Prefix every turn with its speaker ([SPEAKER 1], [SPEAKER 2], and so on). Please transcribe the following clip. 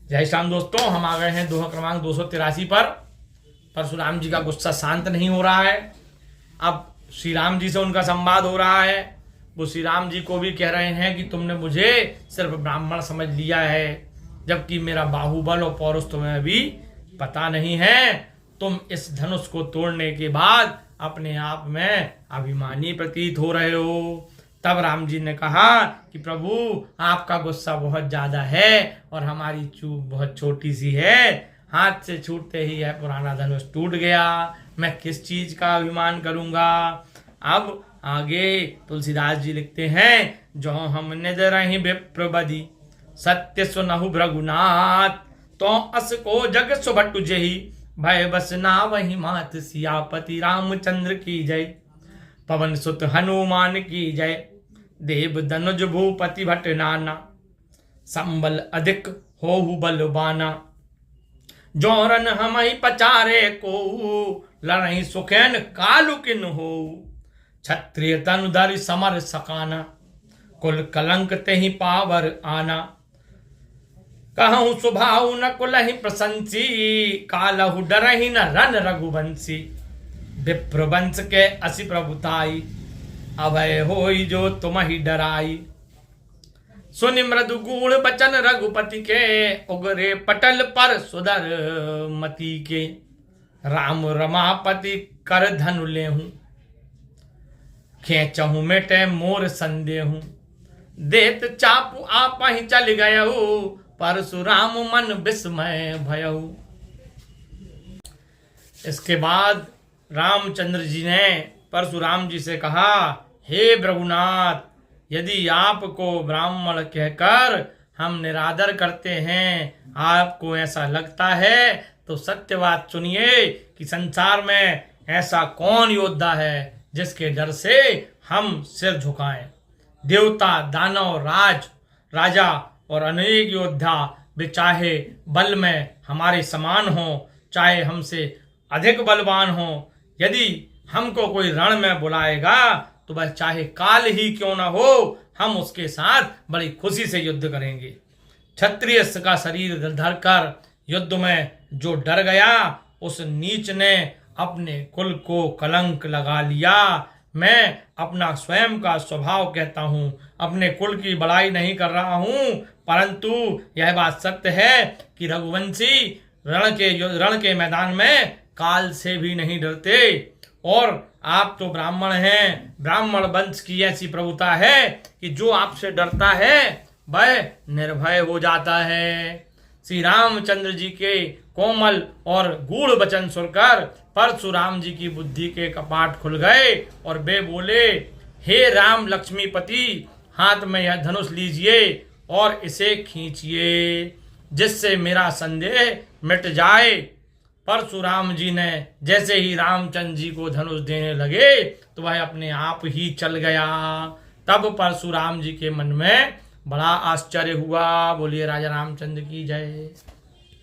[SPEAKER 1] जय श्री राम दोस्तों, हम आ गए हैं दोहा क्रमांक 283 पर। परशुराम जी का गुस्सा शांत नहीं हो रहा है। अब श्री राम जी से उनका संवाद हो रहा है। वो श्री राम जी को भी कह रहे हैं कि तुमने मुझे सिर्फ ब्राह्मण समझ लिया है, जबकि मेरा बाहुबल और पौरुष तुम्हें भी पता नहीं है। तुम इस धनुष को तोड़ने के बाद अपने आप में अभिमानी प्रतीत हो रहे हो। तब राम जी ने कहा कि प्रभु, आपका गुस्सा बहुत ज्यादा है और हमारी चूक बहुत छोटी सी है। हाथ से छूटते ही यह पुराना धनुष टूट गया। मैं किस चीज का अभिमान करूंगा। अब आगे तुलसीदास जी लिखते हैं, जो हमने रही विप्रबदी सत्य सुनहु भृगुनाथ, तो अस को जग सुभट जेहि भय बस ना वही मात। सियापति रामचंद्र की जय, पवन सुत हनुमान की जय। देव धनुज भूपति भट नाना, संबल अधिक होहु बलवाना। जोरन हमहि पचारे को, लड़हि सुखैन कालु किन हो। क्षत्रिय तनु धरि समर सकाना, कुल कलंक तेहि पावर आना। कहूँ सुभाऊ न कुलहि प्रशंसी, कालहु डरहि न रन रघुवंशी। विप्रवंश के असि प्रभुताई, अभय होई जो तुम ही डराई। सुनि मृदु गूढ़ बचन रघुपति के, उगरे पटल पर सुधर मति के। राम रमापति कर धनु लेहूं, खेचहूं मेटे मोर संदेहूं। देत चापू आप ही चल गयहु, परशुराम मन विस्मय भयहु। इसके बाद रामचंद्र जी ने परशुराम जी से कहा, हे भृगुनाथ, यदि आपको ब्राह्मण कहकर हम निरादर करते हैं, आपको ऐसा लगता है, तो सत्य बात सुनिए कि संसार में ऐसा कौन योद्धा है जिसके डर से हम सिर झुकाएं। देवता, दानव, राजा और अनेक योद्धा वे चाहे बल में हमारे समान हो, चाहे हमसे अधिक बलवान हो, यदि हमको कोई रण में बुलाएगा तो वह चाहे काल ही क्यों न हो, हम उसके साथ बड़ी खुशी से युद्ध करेंगे। क्षत्रिय का शरीर धरकर युद्ध में जो डर गया, उस नीच ने अपने कुल को कलंक लगा लिया। मैं अपना स्वयं का स्वभाव कहता हूँ, अपने कुल की बड़ाई नहीं कर रहा हूँ, परंतु यह बात सत्य है कि रघुवंशी रण के मैदान में काल से भी नहीं डरते। और आप तो ब्राह्मण हैं, ब्राह्मण वंश की ऐसी प्रभुता है कि जो आपसे डरता है वह निर्भय हो जाता है। श्री रामचंद्र जी के कोमल और गूढ़ वचन सुनकर परशुराम जी की बुद्धि के कपाट खुल गए और वे बोले, हे राम लक्ष्मीपति, हाथ में यह धनुष लीजिए और इसे खींचिए, जिससे मेरा संदेह मिट जाए। परशुराम जी ने जैसे ही रामचंद्र जी को धनुष देने लगे तो वह अपने आप ही चल गया। तब परशुराम जी के मन में बड़ा आश्चर्य हुआ। बोलिए राजा रामचंद्र की जय।